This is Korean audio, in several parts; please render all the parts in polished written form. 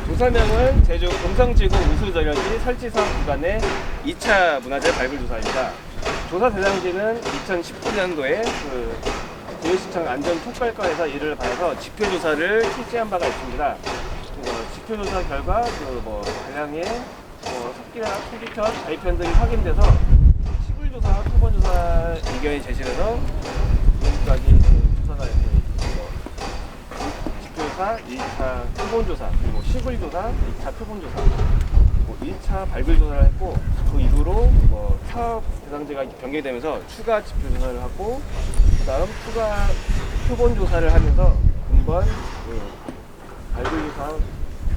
조사명은 제주 금성지구 우수저력지 설치사업 기반의 2차 문화재 발굴 조사입니다. 조사 대상지는 2019년도에 구의시청 안전촉발과에서 일을 받아서 지표조사를 실시한 바가 있습니다. 지표조사 결과 다량의 습기나 토기천, 아이편 등이 확인돼서 시굴조사, 표본조사 의견이 제시돼서 지금까지 조사가 지표조사, 2차 표본조사, 그리고 시굴조사, 2차 표본조사, 1차 발굴조사를 했고, 그 이후로 사업 대상지가 변경이 되면서 추가 지표조사를 하고, 그 다음 추가 표본조사를 하면서 금번 발굴조사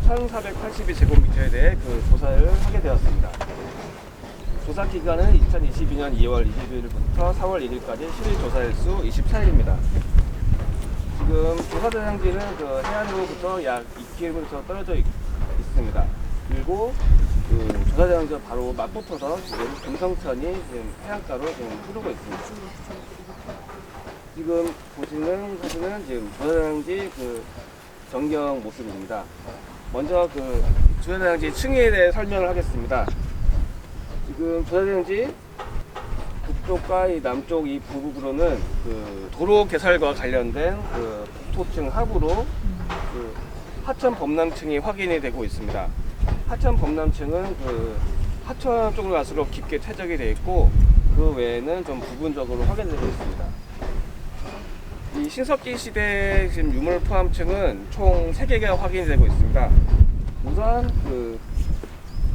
1482제곱미터에 대해 조사를 하게 되었습니다. 조사 기간은 2022년 2월 20일부터 4월 1일까지 실조사일수 24일입니다. 지금 조사 대상지는 해안으로부터 약 2km 떨어져 있습니다. 그리고 조사 대상지가 바로 맞붙어서 지금 금성천이 지금 해안가로 지금 흐르고 있습니다. 지금 보시는 사진은 지금 조사 대상지 전경 모습입니다. 먼저 조사 대상지 층위에 대해 설명을 하겠습니다. 지금 조사 대상지 북쪽과 이 남쪽 이 부분으로는 도로 개설과 관련된 북토층 하부로 하천 범람층이 확인이 되고 있습니다. 하천 범람층은 하천 쪽으로 갈수록 깊게 퇴적이 되어 있고, 그 외에는 좀 부분적으로 확인되고 있습니다. 이 신석기 시대 지금 유물 포함층은 총 3개가 확인이 되고 있습니다. 우선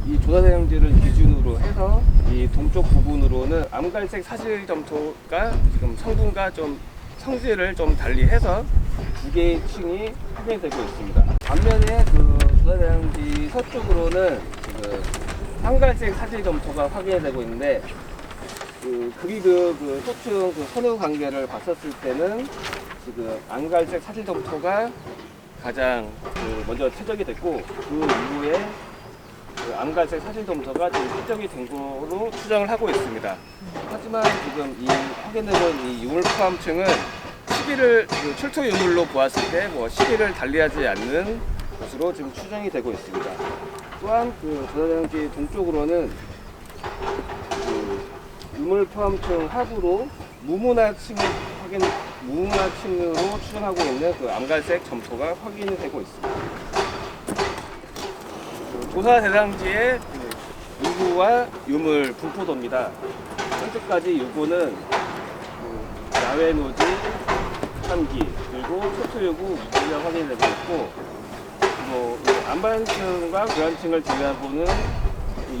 이 조사 대상지를 기준으로 해서 이 동쪽 부분으로는 암갈색 사질 점토가 지금 성분과 좀 성질을 좀 달리해서 2개의 층이 확인이 되고 있습니다. 반면에 조사 대상지 서쪽으로는 지금 황갈색 사질 점토가 확인이 되고 있는데, 소층 선후 관계를 봤었을 때는 지금 암갈색 사질 점토가 가장 먼저 퇴적이 됐고, 그 이후에 암갈색 사질 점토가 지금 퇴적이 된 거로 추정을 하고 있습니다. 하지만 지금 이 확인되고 있는 이 유물 포함층은 시기를 출토 유물로 보았을 때 시기를 달리하지 않는 것으로 지금 추정이 되고 있습니다. 또한 조사 대상지 동쪽으로는 유물 포함층 하부로 무문화층으로 추정하고 있는 암갈색 점토가 확인이 되고 있습니다. 조사 대상지의 유구와 유물 분포도입니다. 현재까지 유구는 야외 노지 3기, 그리고 초토유구 2기가 확인되고 있고, 안반층과 교환층을 제외하고는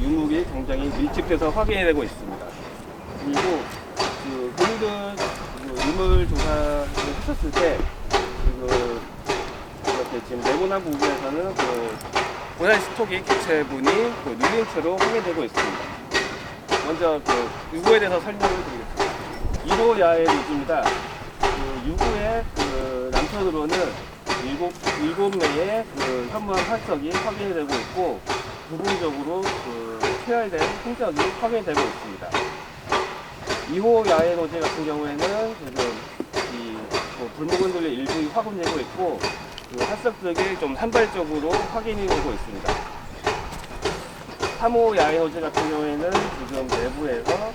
유물이 굉장히 밀집해서 확인이 되고 있습니다. 그리고 본인들 유물 조사를 하셨을 때 이렇게 지금 네모난 부분에서는 고달 스톡이 개체분이 눌린 채로 확인되고 있습니다. 먼저 유구에 대해서 설명을 드리겠습니다. 1호 야의 노지입니다. 유구의 남편으로는 7매의 현무암 활석이 확인이 되고 있고, 부분적으로 폐활된 흔적이 확인이 되고 있습니다. 2호 야의 노지 같은 경우에는 지금 불목은들의 일부가 확인되고 있고, 활석들이 좀 산발적으로 확인이 되고 있습니다. 3호 야의 노지 같은 경우에는 지금 내부에서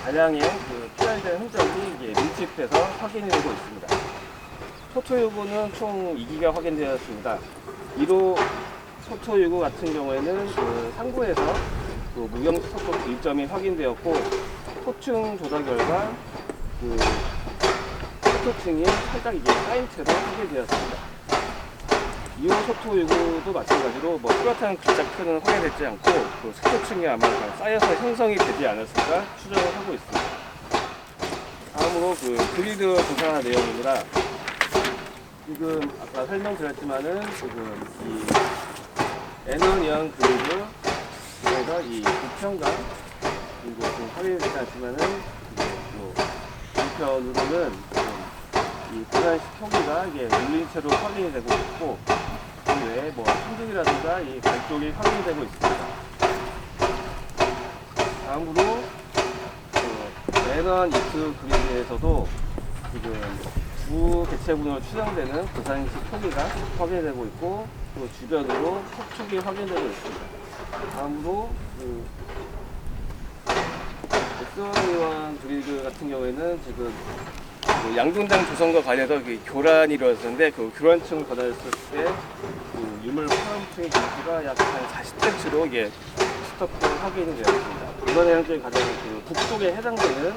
다량의 피할된 흔적이 밀집돼서 확인이 되고 있습니다. 초토유구는 총 2기가 확인되었습니다. 1호 초토유구 같은 경우에는 상부에서 무경지 속도 일점이 확인되었고, 토층 조사 결과 소토층이 살짝 쌓인 채로 확인되었습니다. 2호 소토유구도 마찬가지로 뚜렷한 글자크는 확인되지 않고 소토층이 아마 쌓여서 형성이 되지 않았을까 추정을 하고 있습니다. 다음으로 그리드 조사 내용입니다. 지금 아까 설명드렸지만은 지금 이 N원형 그리드에서 이 우편과 그리고 지금 확인되지 않지만은 우편으로는 이 고달 스톡이가 눌린 채로 확인이 되고 있고, 그 외에 흔적이라든가 이 발쪽이 확인이 되고 있습니다. 다음으로 N1 이트 그리드에서도 지금 주 개체군으로 추정되는 고산식 토기가 확인되고 있고 또 주변으로 석축이 확인되고 있습니다. 다음으로 S1 브리드 같은 경우에는 지금 양동장 조성과 관련해서 교란이 이루어졌는데 그 교란층을 거달렸을 때 유물 포함층의 길이가 약 한 40cm로 이게 스토크 확인이 되었습니다. 이번 해양쪽에 가장 북쪽에 해당되는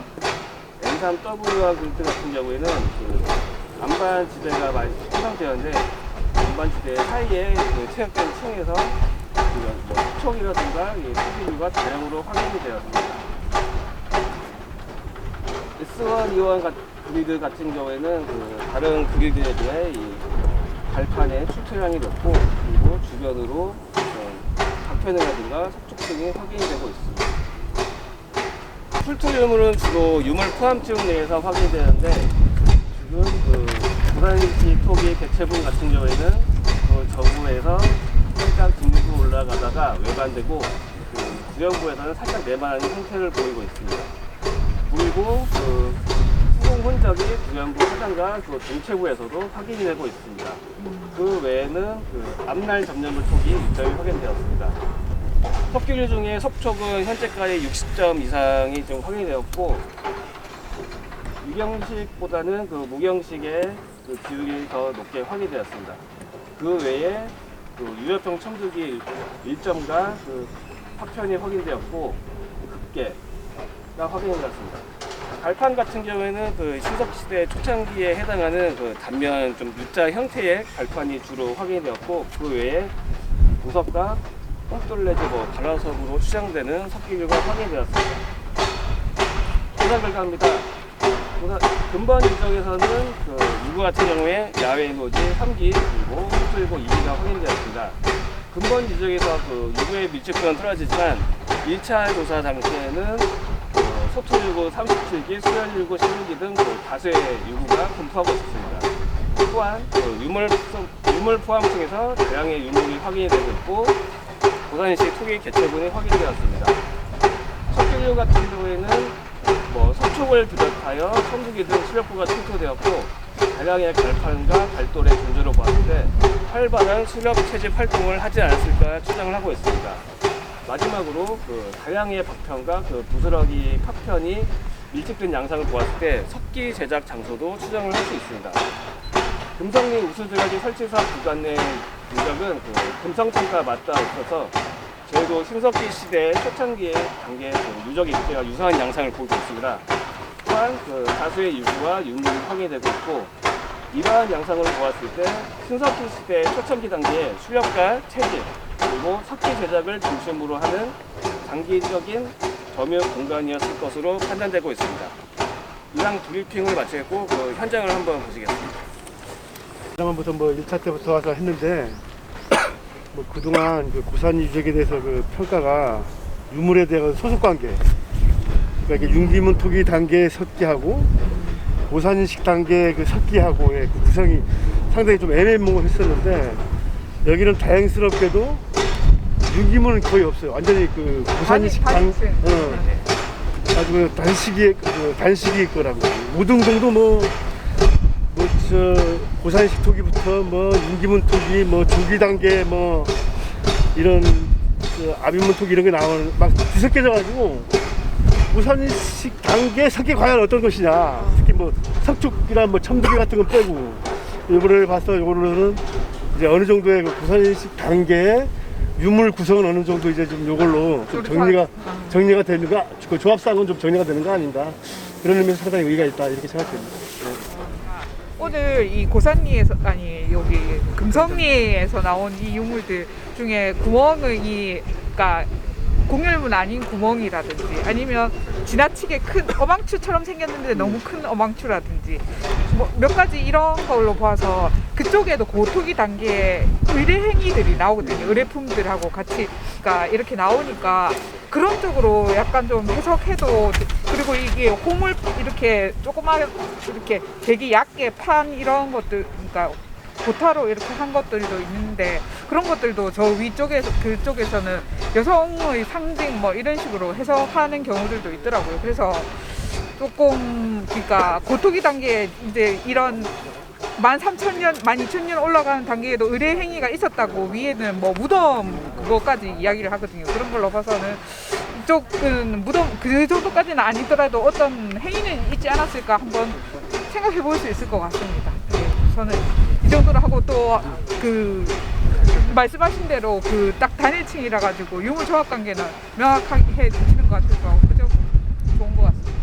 N3W와 그리드 같은 경우에는 안반 지대가 많이 형성되었는데 안반 지대 사이에 체육관 층에서 수촉이라든가 토기류가 다량으로 확인이 되었습니다. S1, 2원 그리드 같은 경우에는 다른 그리드에 비해 이 발판의 출토량이 높고 그리고 주변으로 박편이라든가 석축 등이 확인이 되고 있습니다. 출토 유물은 주로 유물 포함층 내에서 확인되는데 지금 고산식 토기 개체분 같은 경우에는 저부에서 살짝 중부로 올라가다가 외반되고 구형부에서는 살짝 내만한 형태를 보이고 있습니다. 그리고 후공 흔적이 구형부 하단과 동체부에서도 확인이 되고 있습니다. 그 외에는 앞날 점령물 톡이 일정이 확인되었습니다. 석기류 중에 석촉은 현재까지 60점 이상이 좀 확인이 되었고 유경식보다는 무경식의 기울이 더 높게 확인되었습니다. 그 외에 유협형 첨두기 1점과 파편이 확인되었고 급계가 확인이 되었습니다. 발판 같은 경우에는 신석시대 초창기에 해당하는 단면 좀 U자 형태의 발판이 주로 확인이 되었고 그 외에 보석과 뽕돌 내지 가라석으로 추정되는 석기류가 확인되었습니다. 조사 결과입니다. 근본 일정에서는 유구 같은 경우에 야외 노지 3기 그리고 소수일고 2기가 확인되었습니다. 근본 지적에서 유구의 밀집도는 떨어지지만 1차 조사 당시에는 소토유구 37기, 수연유구 16기 등 다수의 유구가 분포하고 있습니다. 또한 유물 포함층에서 다양의 유물이 확인이 되고 있고 고산식 토기 개체군이 확인되었습니다. 석기류 같은 경우에는 석촉을 비롯하여 첨두기 등 수렵구가 침투되었고 다량의 갈판과 갈돌의 존재로 봤을 때 활발한 수렵 채집 활동을 하지 않았을까 추정을 하고 있습니다. 마지막으로 다량의 박편과 부스러기 파편이 밀집된 양상을 보았을 때 석기 제작 장소도 추정을 할 수 있습니다. 금성리 우수드라기 설치사 구간 내 누적은 금성창과 맞닿아 있어서 저희도 신석기 시대 초창기의 단계 유적 입지와 유사한 양상을 보고 있습니다. 또한 다수의 유구와 유물이 확인되고 있고 이러한 양상을 보았을 때 신석기 시대 초창기 단계의 수렵과 채집 그리고 석기 제작을 중심으로 하는 장기적인 점유 공간이었을 것으로 판단되고 있습니다. 이상 브리핑을 마치겠고 현장을 한번 보시겠습니다. 지난번부터 1차 때부터 와서 했는데 그동안 고산 유적에 대해서 평가가 유물에 대한 소속관계 그러니까 융기문 토기 단계의 석기하고 고산식 단계의 석기하고의 구성이 상당히 좀 애매모호했었는데 여기는 다행스럽게도 융기문은 거의 없어요. 완전히 고산식 아주 단식이 있거라고. 우등동도 고산식 토기부터 융기문 토기 조기 단계 이런 아비문 토기 이런 게 나오는 막 뒤섞여져가지고 고산식 단계 석기 과연 어떤 것이냐 특히 석축이나 첨두기 같은 거 빼고 이거를 봐서 요거는 이제 어느 정도의 고산식 단계의 유물 구성은 어느 정도 이제 좀 요걸로 좀 정리가 되는가 조합상은 좀 정리가 되는 거 아닌가 그런 의미에서 상당히 의의가 있다 이렇게 생각됩니다. 오늘 이 고산리에서 여기 금성리에서 나온 이 유물들 중에 구멍이 그러니까 공율문 아닌 구멍이라든지 아니면 지나치게 큰 어망추처럼 생겼는데 너무 큰 어망추라든지 몇 가지 이런 걸로 봐서 그쪽에도 고토기 단계의 의뢰 행위들이 나오거든요. 의뢰품들하고 같이 그러니까 이렇게 나오니까 그런 쪽으로 약간 좀 해석해도 그리고 이게 호물 이렇게 조그마한 이렇게 되게 얇게 판 이런 것들 그러니까 고타로 이렇게 한 것들도 있는데 그런 것들도 저 위쪽에서 그쪽에서는 여성의 상징 이런 식으로 해석하는 경우들도 있더라고요. 그래서 조금 그러니까 고토기 단계에 이제 이런 13,000년, 12,000년 올라가는 단계에도 의뢰 행위가 있었다고 위에는 뭐 무덤 그거까지 이야기를 하거든요. 그런 걸로 봐서는 이쪽은 무덤 그 정도까지는 아니더라도 어떤 행위는 있지 않았을까 한번 생각해 볼 수 있을 것 같습니다. 네, 저는 이 정도로 하고 또 그 말씀하신 대로 그 딱 단일층이라 가지고 유물 조합 관계는 명확하게 해 주시는 것 같아서 그죠? 좋은 것 같습니다.